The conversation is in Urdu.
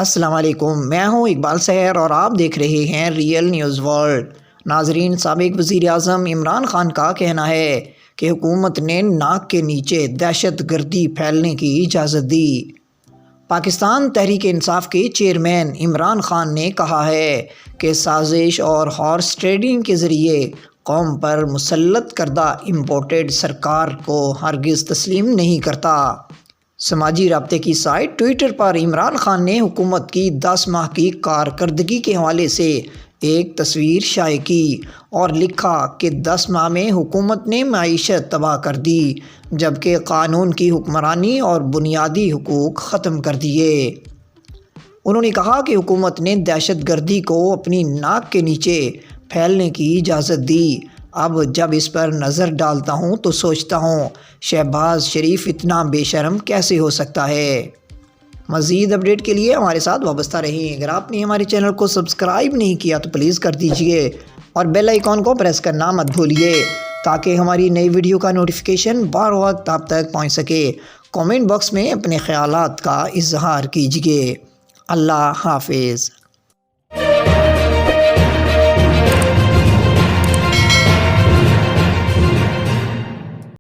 السلام علیکم، میں ہوں اقبال سحر اور آپ دیکھ رہے ہیں ریئل نیوز ورلڈ۔ ناظرین، سابق وزیر اعظم عمران خان کا کہنا ہے کہ حکومت نے ناک کے نیچے دہشت گردی پھیلنے کی اجازت دی۔ پاکستان تحریک انصاف کے چیئرمین عمران خان نے کہا ہے کہ سازش اور ہارس ٹریڈنگ کے ذریعے قوم پر مسلط کردہ امپورٹڈ سرکار کو ہرگز تسلیم نہیں کرتا۔ سماجی رابطے کی سائٹ ٹویٹر پر عمران خان نے حکومت کی 10 ماہ کی کارکردگی کے حوالے سے ایک تصویر شائع کی اور لکھا کہ 10 ماہ میں حکومت نے معیشت تباہ کر دی جبکہ قانون کی حکمرانی اور بنیادی حقوق ختم کر دیے۔ انہوں نے کہا کہ حکومت نے دہشت گردی کو اپنی ناک کے نیچے پھیلنے کی اجازت دی۔ اب جب اس پر نظر ڈالتا ہوں تو سوچتا ہوں شہباز شریف اتنا بے شرم کیسے ہو سکتا ہے۔ مزید اپڈیٹ کے لیے ہمارے ساتھ وابستہ رہیں۔ اگر آپ نے ہمارے چینل کو سبسکرائب نہیں کیا تو پلیز کر دیجئے اور بیل آئیکن کو پریس کرنا مت بھولیے تاکہ ہماری نئی ویڈیو کا نوٹیفیکیشن بر وقت آپ تک پہنچ سکے۔ کامنٹ باکس میں اپنے خیالات کا اظہار کیجئے۔ اللہ حافظ۔